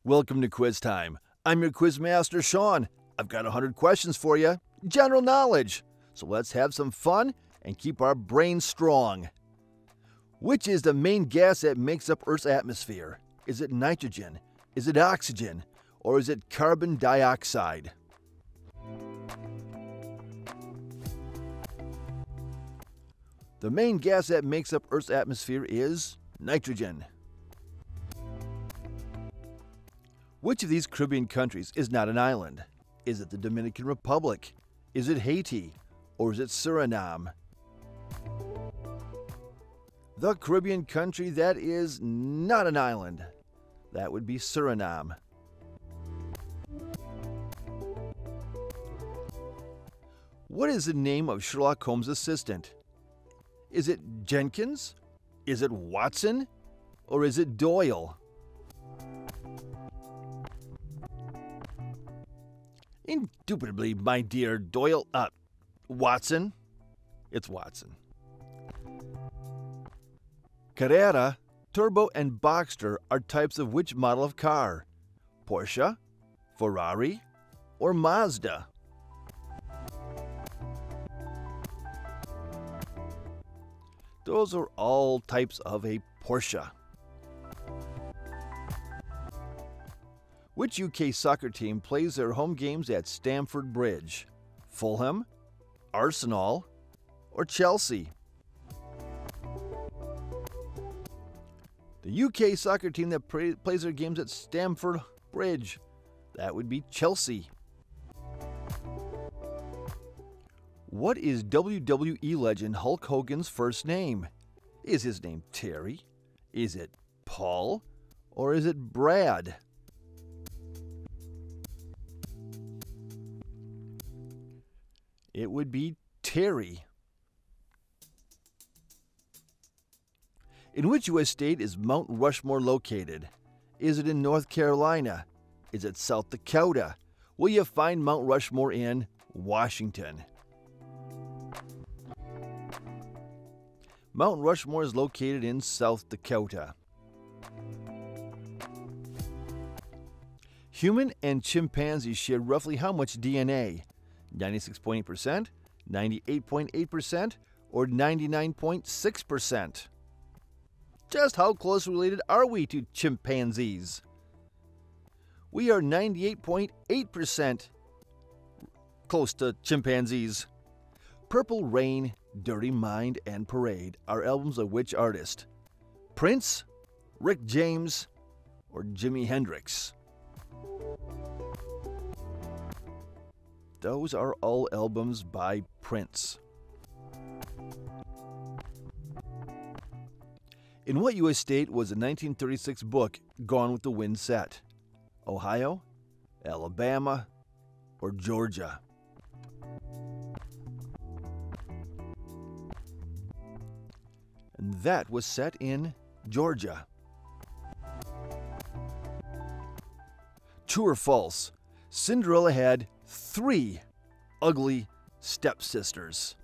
Welcome to Quiz Time. I'm your quiz master, Sean. I've got 100 questions for you. General knowledge. So let's have some fun and keep our brains strong. Which is the main gas that makes up Earth's atmosphere? Is it nitrogen? Is it oxygen? Or is it carbon dioxide? The main gas that makes up Earth's atmosphere is nitrogen. Which of these Caribbean countries is not an island? Is it the Dominican Republic? Is it Haiti? Or is it Suriname? The Caribbean country that is not an island. That would be Suriname. What is the name of Sherlock Holmes' assistant? Is it Jenkins? Is it Watson? Or is it Doyle? Indubitably, my dear Doyle, Watson. It's Watson. Carrera, Turbo, and Boxster are types of which model of car? Porsche, Ferrari, or Mazda? Those are all types of a Porsche. Which UK soccer team plays their home games at Stamford Bridge? Fulham, Arsenal, or Chelsea? The UK soccer team that plays their games at Stamford Bridge, that would be Chelsea. What is WWE legend Hulk Hogan's first name? Is his name Terry? Is it Paul? Or is it Brad? It would be Terry. In which U.S. state is Mount Rushmore located? Is it in North Carolina? Is it South Dakota? Will you find Mount Rushmore in Washington? Mount Rushmore is located in South Dakota. Human and chimpanzees share roughly how much DNA? 96.8%, 98.8%, or 99.6%? Just how close related are we to chimpanzees? We are 98.8% close to chimpanzees. Purple Rain, Dirty Mind, and Parade are albums of which artist? Prince, Rick James, or Jimi Hendrix? Those are all albums by Prince. In what U.S. state was the 1936 book Gone with the Wind set? Ohio, Alabama, or Georgia? And that was set in Georgia. True or false? Cinderella had 3 ugly stepsisters.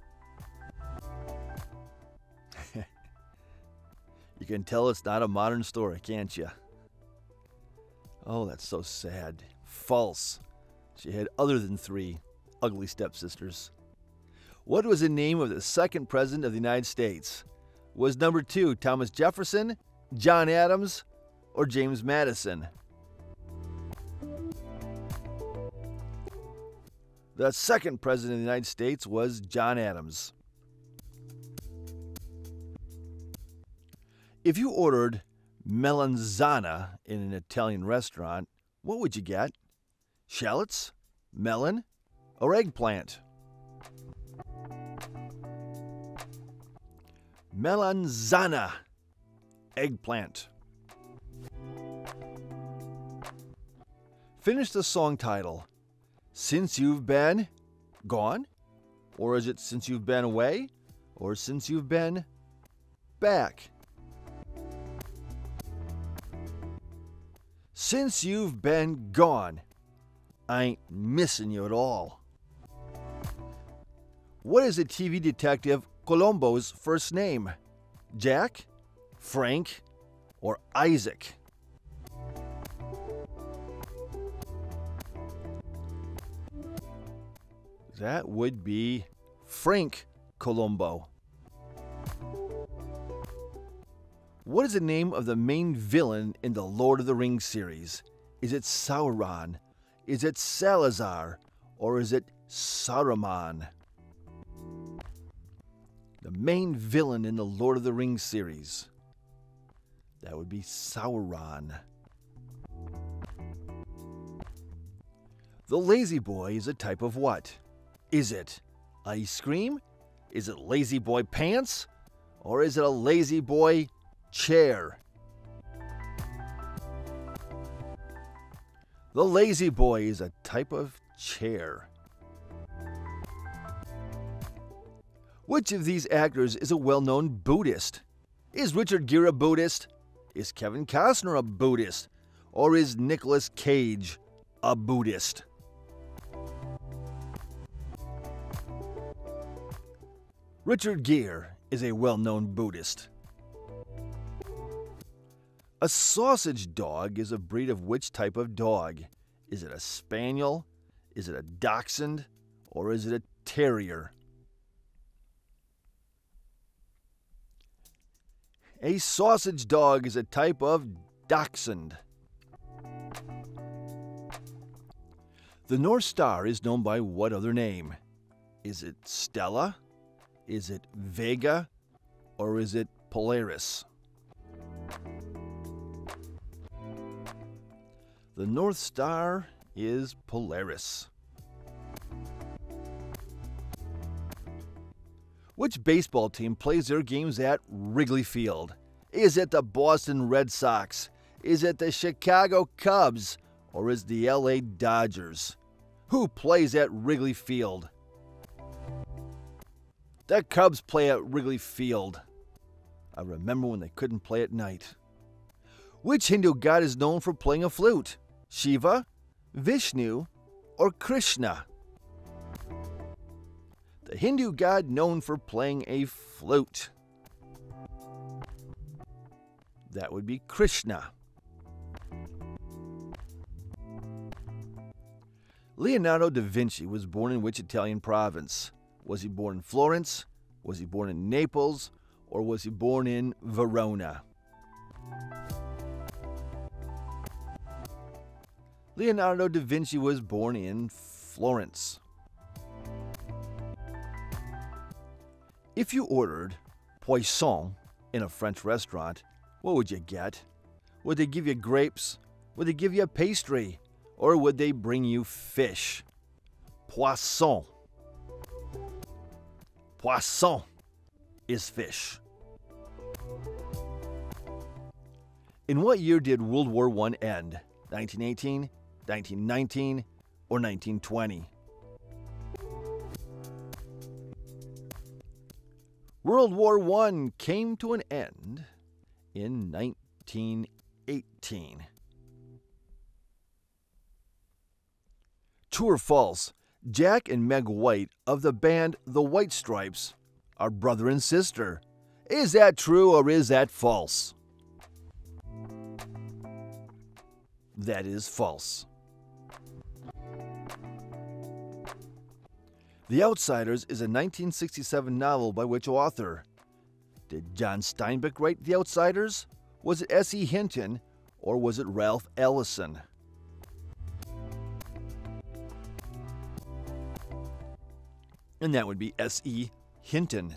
You can tell it's not a modern story, can't you? Oh, that's so sad. False. She had other than 3 ugly stepsisters. What was the name of the second president of the United States? Was number 2 Thomas Jefferson, John Adams, or James Madison? The second president of the United States was John Adams. If you ordered melanzana in an Italian restaurant, what would you get? Shallots, melon, or eggplant? Melanzana, eggplant. Finish the song title. Since You've Been Gone? Or is it Since You've Been Away? Or Since You've Been Back? Since You've Been Gone. I ain't missing you at all. What is the TV detective Columbo's first name? Jack, Frank, or Isaac? That would be Frank Columbo. What is the name of the main villain in the Lord of the Rings series? Is it Sauron? Is it Salazar? Or is it Saruman? The main villain in the Lord of the Rings series. That would be Sauron. The lazy boy is a type of what? Is it ice cream? Is it lazy boy pants? Or is it a lazy boy chair? The lazy boy is a type of chair. Which of these actors is a well-known Buddhist? Is Richard Gere a Buddhist? Is Kevin Costner a Buddhist? Or is Nicolas Cage a Buddhist? Richard Gere is a well-known Buddhist. A sausage dog is a breed of which type of dog? Is it a spaniel? Is it a dachshund? Or is it a terrier? A sausage dog is a type of dachshund. The North Star is known by what other name? Is it Stella? Is it Vega? Or is it Polaris? The North Star is Polaris. Which baseball team plays their games at Wrigley Field? Is it the Boston Red Sox? Is it the Chicago Cubs? Or is it the LA Dodgers? Who plays at Wrigley Field? The Cubs play at Wrigley Field. I remember when they couldn't play at night. Which Hindu god is known for playing a flute? Shiva, Vishnu, or Krishna? The Hindu god known for playing a flute. That would be Krishna. Leonardo da Vinci was born in which Italian province? Was he born in Florence? Was he born in Naples? Or was he born in Verona? Leonardo da Vinci was born in Florence. If you ordered poisson in a French restaurant, what would you get? Would they give you grapes? Would they give you a pastry? Or would they bring you fish? Poisson. Poisson is fish. In what year did World War I end? 1918, 1919, or 1920? World War I came to an end in 1918. True or false? Jack and Meg White of the band The White Stripes are brother and sister. Is that true or is that false? That is false. The Outsiders is a 1967 novel by which author? Did John Steinbeck write The Outsiders? Was it S.E. Hinton or was it Ralph Ellison? And that would be S.E. Hinton.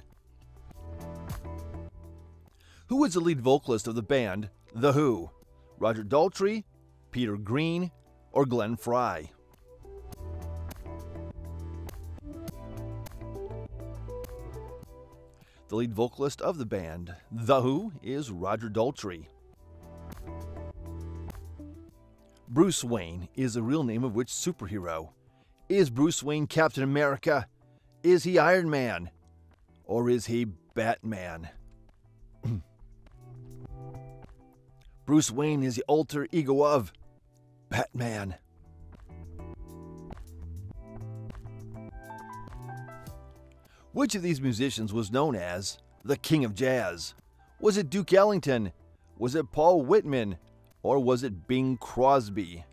Who was the lead vocalist of the band The Who? Roger Daltrey, Peter Green, or Glenn Frey? The lead vocalist of the band The Who is Roger Daltrey. Bruce Wayne is the real name of which superhero? Is Bruce Wayne Captain America? Is he Iron Man? Or is he Batman? Bruce Wayne is the alter ego of Batman. Which of these musicians was known as the King of Jazz? Was it Duke Ellington? Was it Paul Whitman? Or was it Bing Crosby?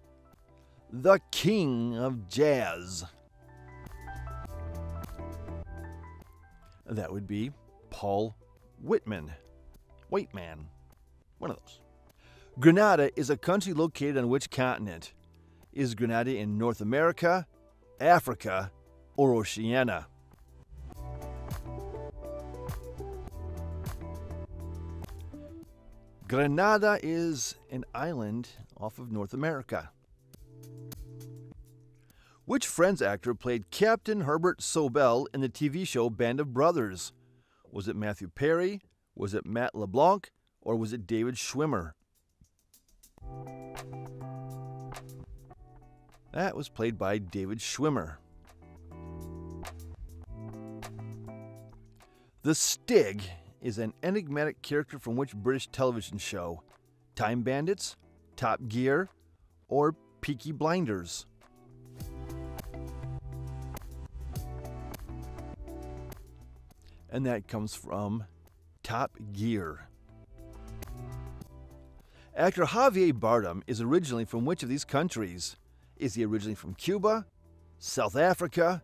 The King of Jazz. That would be Paul Whiteman. Whiteman. One of those. Grenada is a country located on which continent? Is Grenada in North America, Africa, or Oceania? Grenada is an island off of North America. Which Friends actor played Captain Herbert Sobel in the TV show Band of Brothers? Was it Matthew Perry? Was it Matt LeBlanc? Or was it David Schwimmer? That was played by David Schwimmer. The Stig is an enigmatic character from which British television show? Time Bandits, Top Gear, or Peaky Blinders? And that comes from Top Gear. Actor Javier Bardem is originally from which of these countries? Is he originally from Cuba, South Africa,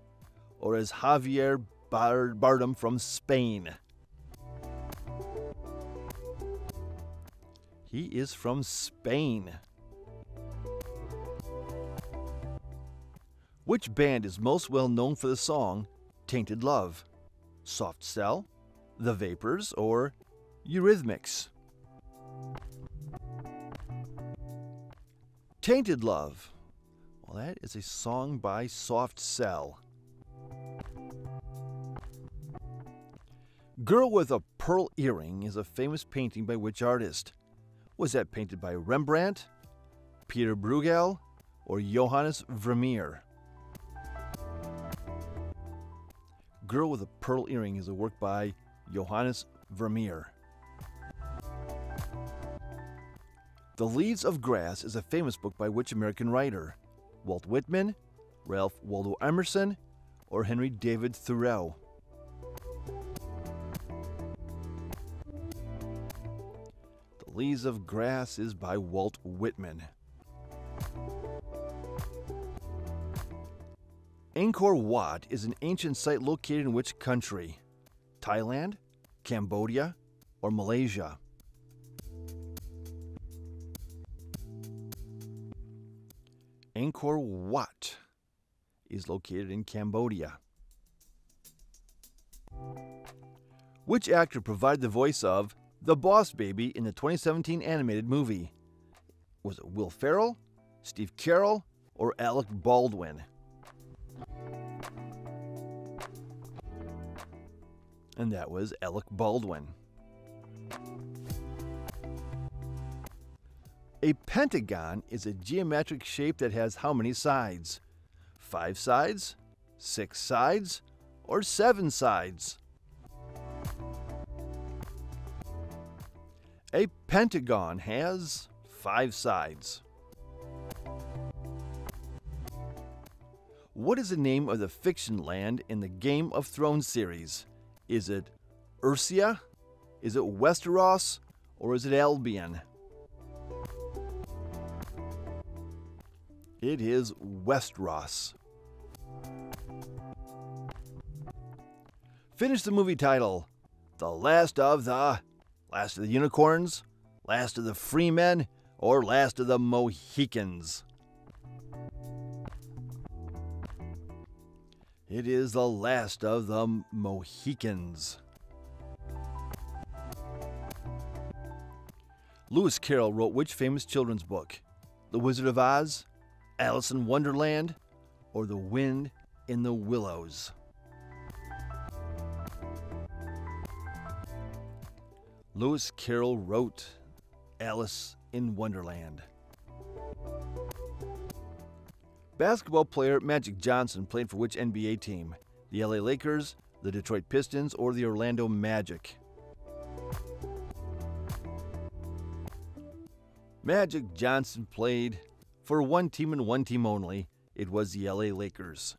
or is Javier Bardem from Spain? He is from Spain. Which band is most well known for the song Tainted Love? Soft Cell, The Vapors, or Eurythmics? Tainted Love. Well, that is a song by Soft Cell. Girl with a Pearl Earring is a famous painting by which artist? Was that painted by Rembrandt, Peter Bruegel, or Johannes Vermeer? Girl with a Pearl Earring is a work by Johannes Vermeer. The Leaves of Grass is a famous book by which American writer? Walt Whitman, Ralph Waldo Emerson, or Henry David Thoreau? The Leaves of Grass is by Walt Whitman. Angkor Wat is an ancient site located in which country? Thailand, Cambodia, or Malaysia? Angkor Wat is located in Cambodia. Which actor provided the voice of the Boss Baby in the 2017 animated movie? Was it Will Ferrell, Steve Carell, or Alec Baldwin? And that was Alec Baldwin. A pentagon is a geometric shape that has how many sides? 5 sides, 6 sides, or 7 sides? A pentagon has 5 sides. What is the name of the fiction land in the Game of Thrones series? Is it Ursia? Is it Westeros? Or is it Albion? It is Westeros. Finish the movie title. The Last of the Unicorns, Last of the Freemen, or Last of the Mohicans? It is The Last of the Mohicans. Lewis Carroll wrote which famous children's book? The Wizard of Oz, Alice in Wonderland, or The Wind in the Willows? Lewis Carroll wrote Alice in Wonderland. Basketball player Magic Johnson played for which NBA team? The LA Lakers, the Detroit Pistons, or the Orlando Magic? Magic Johnson played for one team and one team only. It was the LA Lakers.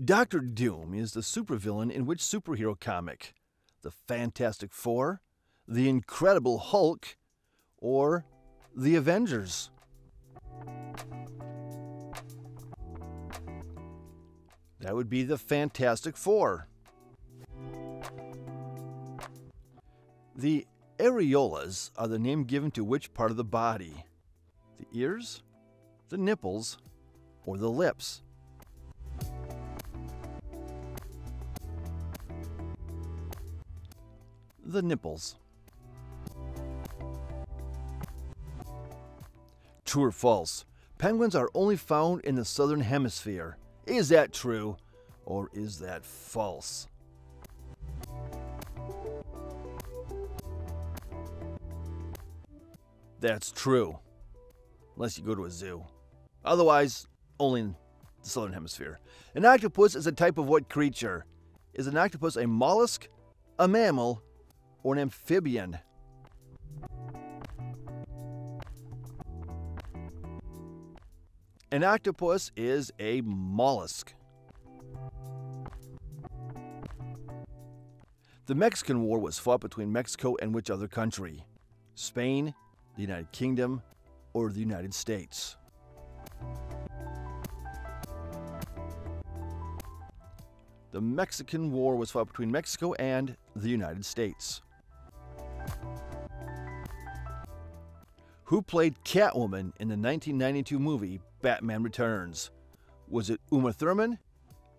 Dr. Doom is the supervillain in which superhero comic? The Fantastic Four, the Incredible Hulk, or the Avengers? That would be the Fantastic Four. The areolas are the name given to which part of the body? The ears, the nipples, or the lips? The nipples. True or false? Penguins are only found in the southern hemisphere. Is that true or is that false? That's true. Unless you go to a zoo. Otherwise, only in the southern hemisphere. An octopus is a type of what creature? Is an octopus a mollusk, a mammal, or an amphibian? An octopus is a mollusk. The Mexican War was fought between Mexico and which other country? Spain, the United Kingdom, or the United States? The Mexican War was fought between Mexico and the United States. Who played Catwoman in the 1992 movie Batman Returns? Was it Uma Thurman,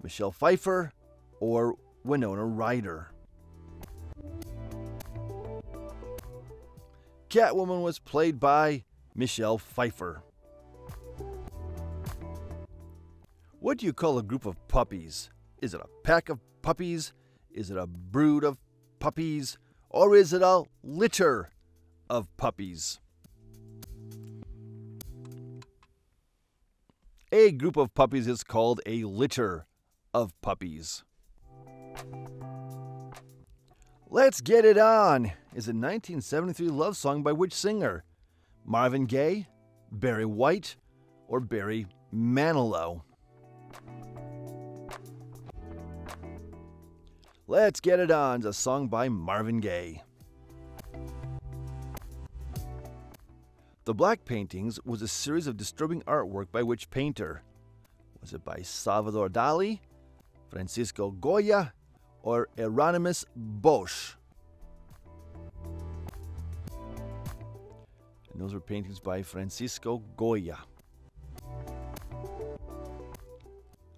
Michelle Pfeiffer, or Winona Ryder? Catwoman was played by Michelle Pfeiffer. What do you call a group of puppies? Is it a pack of puppies? Is it a brood of puppies? Or is it a litter of puppies? A group of puppies is called a litter of puppies. Let's Get It On is a 1973 love song by which singer? Marvin Gaye, Barry White, or Barry Manilow? Let's Get It On is a song by Marvin Gaye. The Black Paintings was a series of disturbing artwork by which painter? Was it by Salvador Dali, Francisco Goya, or Hieronymus Bosch? And those were paintings by Francisco Goya.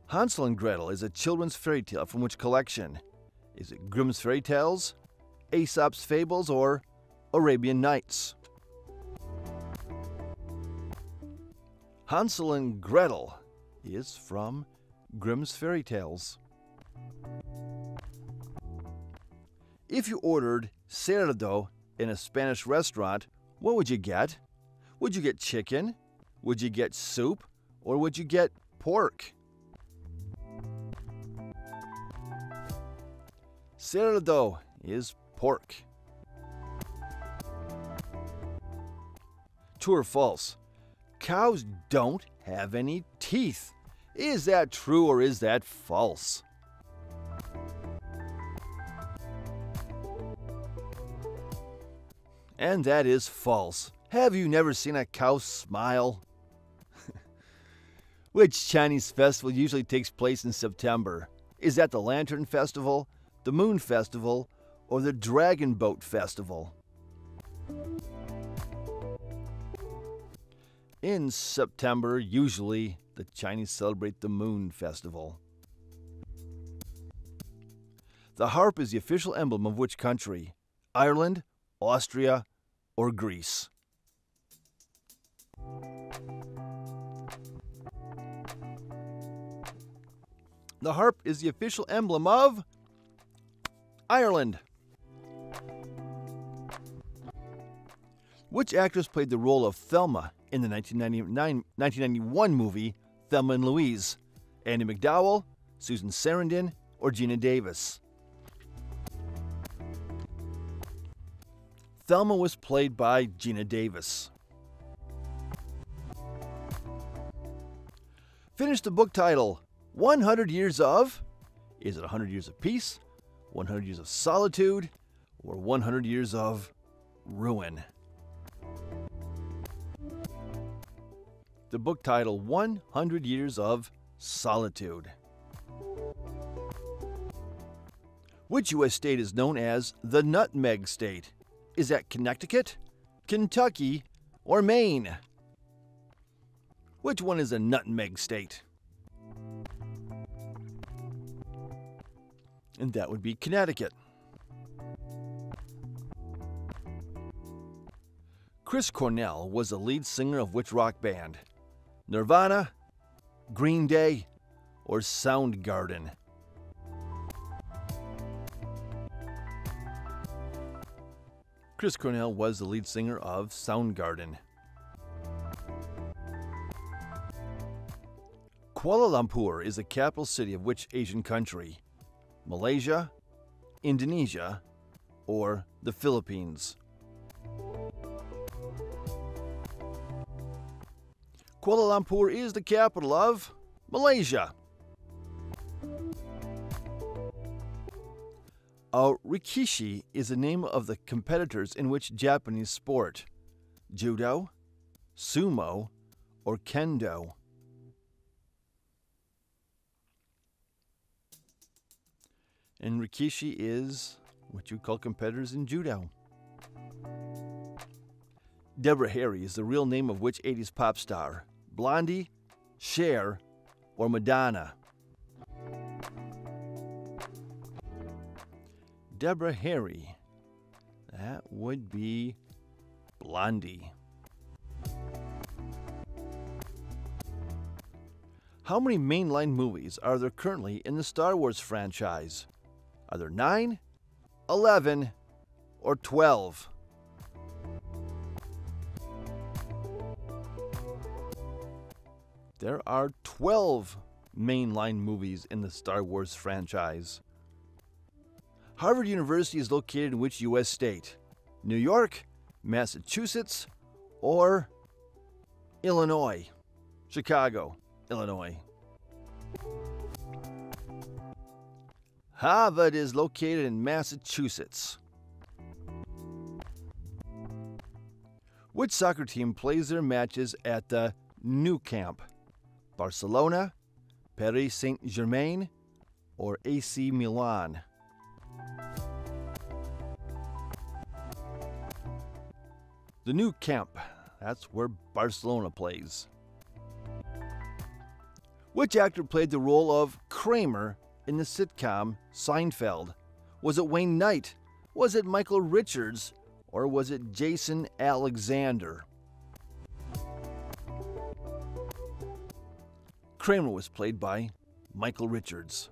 Hansel and Gretel is a children's fairy tale from which collection? Is it Grimm's Fairy Tales, Aesop's Fables, or Arabian Nights? Hansel and Gretel is from Grimm's Fairy Tales. If you ordered cerdo in a Spanish restaurant, what would you get? Would you get chicken? Would you get soup? Or would you get pork? Cerdo is pork. True or false? Cows don't have any teeth. Is that true or is that false? And that is false. Have you never seen a cow smile? Which Chinese festival usually takes place in September? Is that the Lantern Festival, the Moon Festival, or the Dragon Boat Festival? In September, usually, the Chinese celebrate the Moon Festival. The harp is the official emblem of which country? Ireland, Austria, or Greece? The harp is the official emblem of Ireland. Which actress played the role of Thelma in the 1991 movie Thelma and Louise? Andie MacDowell, Susan Sarandon, or Gina Davis? Thelma was played by Gina Davis. Finish the book title. 100 Years of? Is it 100 Years of Peace, 100 Years of Solitude, or 100 Years of Ruin? The book title, 100 Years of Solitude. Which U.S. state is known as the Nutmeg State? Is that Connecticut, Kentucky, or Maine? Which one is a Nutmeg State? And that would be Connecticut. Chris Cornell was the lead singer of which rock band? Nirvana, Green Day, or Soundgarden? Chris Cornell was the lead singer of Soundgarden. Kuala Lumpur is the capital city of which Asian country? Malaysia, Indonesia, or the Philippines? Kuala Lumpur is the capital of Malaysia. Rikishi is the name of the competitors in which Japanese sport? Judo, sumo, or kendo? And Rikishi is what you call competitors in judo. Deborah Harry is the real name of which 80s pop star? Blondie, Cher, or Madonna? Deborah Harry. That would be Blondie. How many mainline movies are there currently in the Star Wars franchise? Are there 9, 11, or 12? There are 12 mainline movies in the Star Wars franchise. Harvard University is located in which U.S. state? New York, Massachusetts, or Illinois? Chicago, Illinois. Harvard is located in Massachusetts. Which soccer team plays their matches at the Nou Camp? Barcelona, Paris Saint-Germain, or AC Milan? The Nou Camp, that's where Barcelona plays. Which actor played the role of Kramer in the sitcom Seinfeld? Was it Wayne Knight? Was it Michael Richards? Or was it Jason Alexander? Kramer was played by Michael Richards.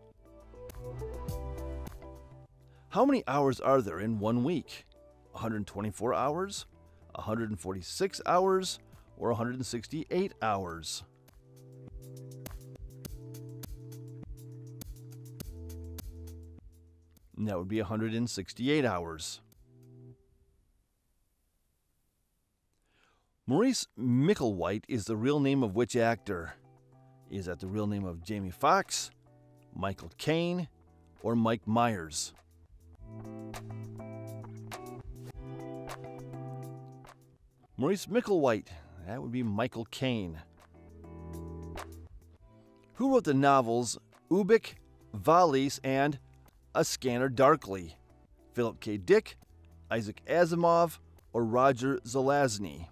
How many hours are there in 1 week? 124 hours, 146 hours, or 168 hours? And that would be 168 hours. Maurice Micklewhite is the real name of which actor? Is that the real name of Jamie Foxx, Michael Caine, or Mike Myers? Maurice Micklewhite, that would be Michael Caine. Who wrote the novels Ubik, Valise, and A Scanner Darkly? Philip K. Dick, Isaac Asimov, or Roger Zelazny?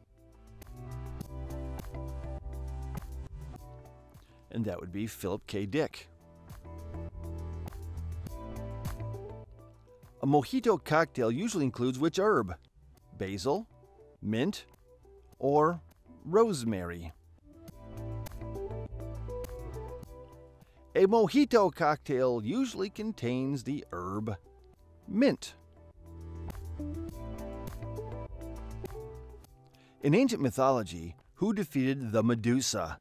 And that would be Philip K. Dick. A mojito cocktail usually includes which herb? Basil, mint, or rosemary? A mojito cocktail usually contains the herb mint. In ancient mythology, who defeated the Medusa?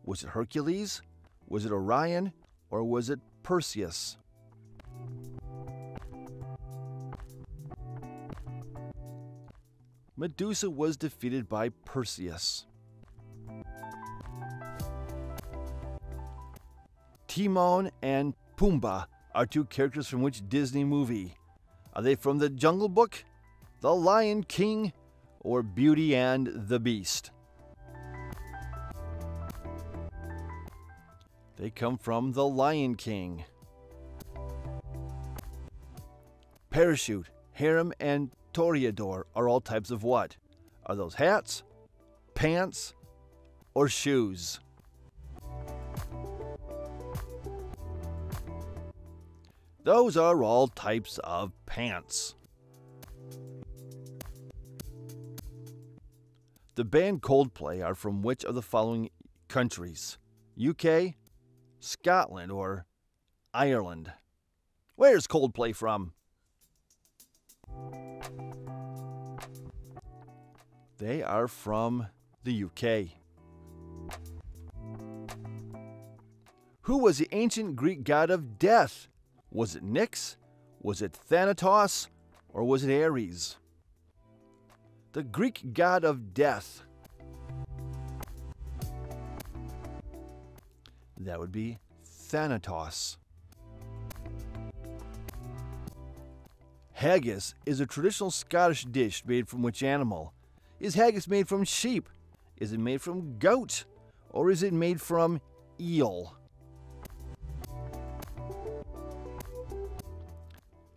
Was it Hercules? Was it Orion? Or was it Perseus? Medusa was defeated by Perseus. Timon and Pumbaa are two characters from which Disney movie? Are they from The Jungle Book, The Lion King, or Beauty and the Beast? They come from The Lion King. Parachute, harem, and toreador are all types of what? Are those hats, pants, or shoes? Those are all types of pants. The band Coldplay are from which of the following countries? UK, Scotland, or Ireland? Where's Coldplay from? They are from the UK. Who was the ancient Greek god of death? Was it Nyx? Was it Thanatos? Or was it Ares? The Greek god of death. That would be Thanatos. Haggis is a traditional Scottish dish made from which animal? Is haggis made from sheep? Is it made from goat? Or is it made from eel?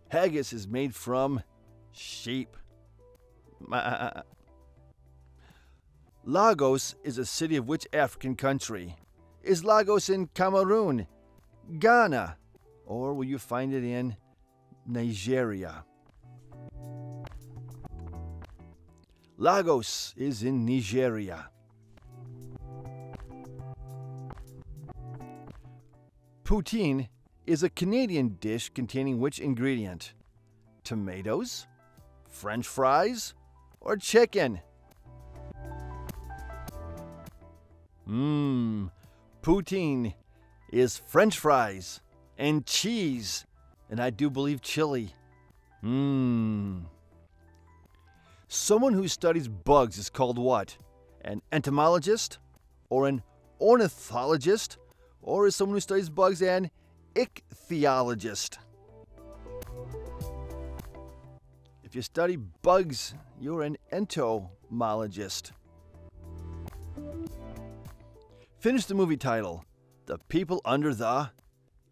Haggis is made from sheep. Lagos is a city of which African country? Is Lagos in Cameroon, Ghana, or will you find it in Nigeria? Lagos is in Nigeria. Poutine is a Canadian dish containing which ingredient? Tomatoes, French fries, or chicken? Poutine is French fries and cheese, and I do believe chili. Someone who studies bugs is called what? An entomologist, or an ornithologist, or is someone who studies bugs an ichthyologist? If you study bugs, you're an entomologist. Finish the movie title. The People Under the...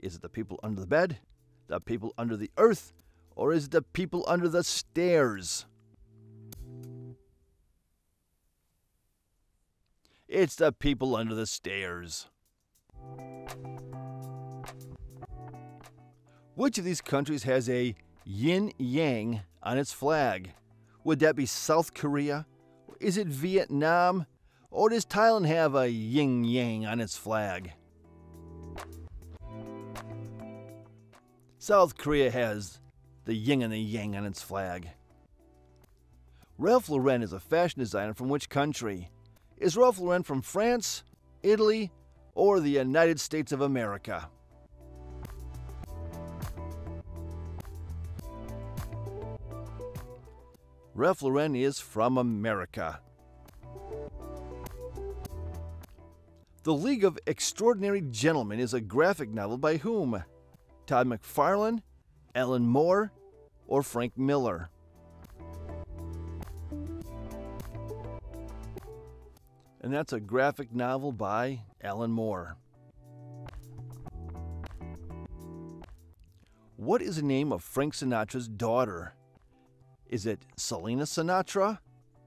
Is it the people under the bed? The people under the earth? Or is it the people under the stairs? It's the people under the stairs. Which of these countries has a yin-yang on its flag? Would that be South Korea? Is it Vietnam? Or does Thailand have a yin-yang on its flag? South Korea has the yin and the yang on its flag. Ralph Lauren is a fashion designer from which country? Is Ralph Lauren from France, Italy, or the United States of America? Ralph Lauren is from America. The League of Extraordinary Gentlemen is a graphic novel by whom? Todd McFarlane, Alan Moore, or Frank Miller? And that's a graphic novel by Alan Moore. What is the name of Frank Sinatra's daughter? Is it Selena Sinatra,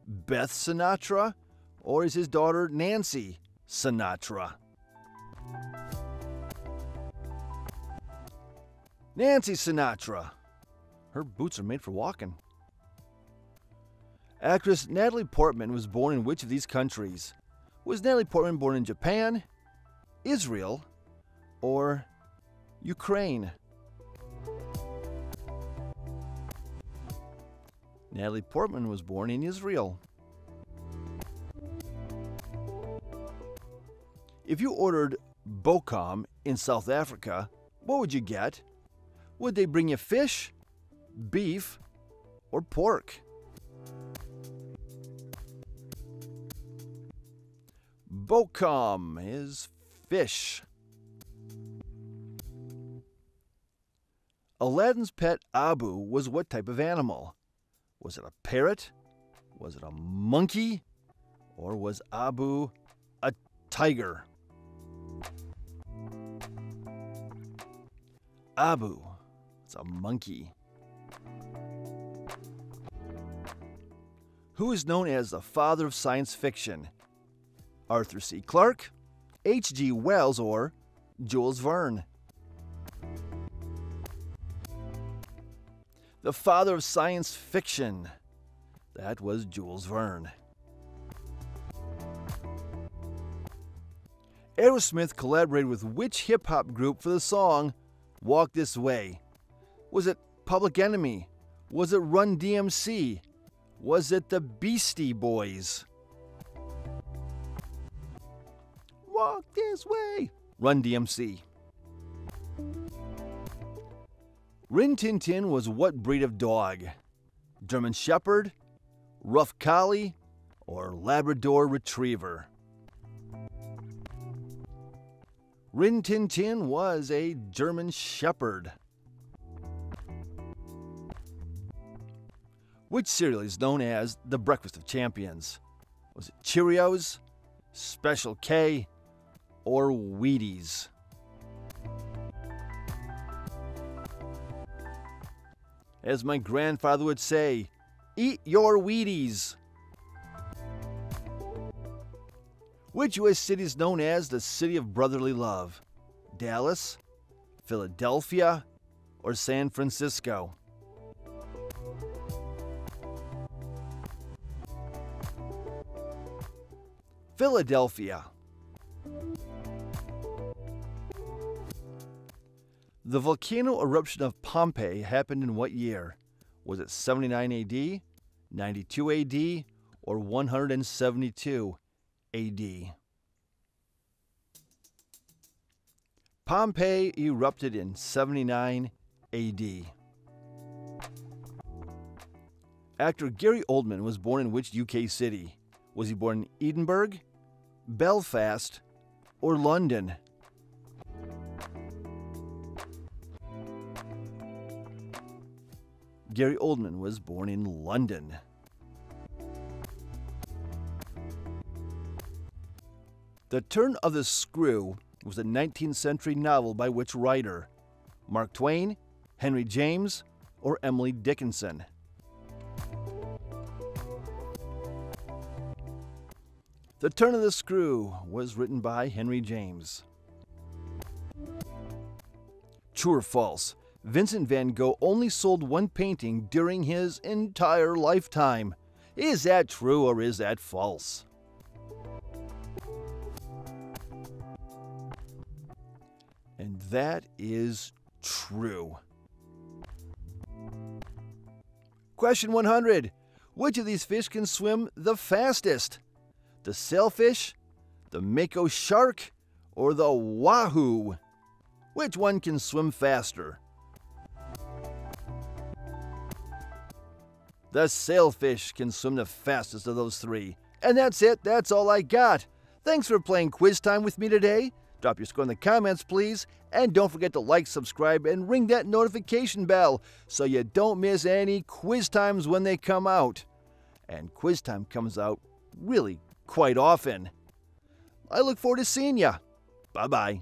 Beth Sinatra, or is his daughter Nancy Sinatra? Nancy Sinatra. Her boots are made for walking. Actress Natalie Portman was born in which of these countries? Was Natalie Portman born in Japan, Israel, or Ukraine? Natalie Portman was born in Israel. If you ordered Bocom in South Africa, what would you get? Would they bring you fish, beef, or pork? Bocom is fish. Aladdin's pet Abu was what type of animal? Was it a parrot? Was it a monkey? Or was Abu a tiger? Abu. It's a monkey. Who is known as the father of science fiction? Arthur C. Clarke, H.G. Wells, or Jules Verne? The father of science fiction. That was Jules Verne. Aerosmith collaborated with which hip-hop group for the song Walk This Way? Was it Public Enemy? Was it Run DMC? Was it the Beastie Boys? Walk this way. Run DMC. Rin Tin Tin was what breed of dog? German Shepherd, Rough Collie, or Labrador Retriever? Rin Tin Tin was a German Shepherd. Which cereal is known as the breakfast of champions? Was it Cheerios, Special K, or Wheaties? As my grandfather would say, eat your Wheaties. Which U.S. city is known as the City of Brotherly Love? Dallas, Philadelphia, or San Francisco? Philadelphia. The volcano eruption of Pompeii happened in what year? Was it 79 AD, 92 AD, or 172 AD? Pompeii erupted in 79 AD. Actor Gary Oldman was born in which UK city? Was he born in Edinburgh, Belfast, or London? Gary Oldman was born in London. The Turn of the Screw was a 19th century novel by which writer? Mark Twain, Henry James, or Emily Dickinson? The Turn of the Screw was written by Henry James. True or false? Vincent van Gogh only sold one painting during his entire lifetime. Is that true or is that false? And that is true. Question 100. Which of these fish can swim the fastest? The sailfish, the mako shark, or the wahoo? Which one can swim faster? The sailfish can swim the fastest of those three. And that's it. That's all I got. Thanks for playing quiz time with me today. Drop your score in the comments, please. And don't forget to like, subscribe, and ring that notification bell so you don't miss any quiz times when they come out. And quiz time comes out really quite often. I look forward to seeing ya. Bye-bye.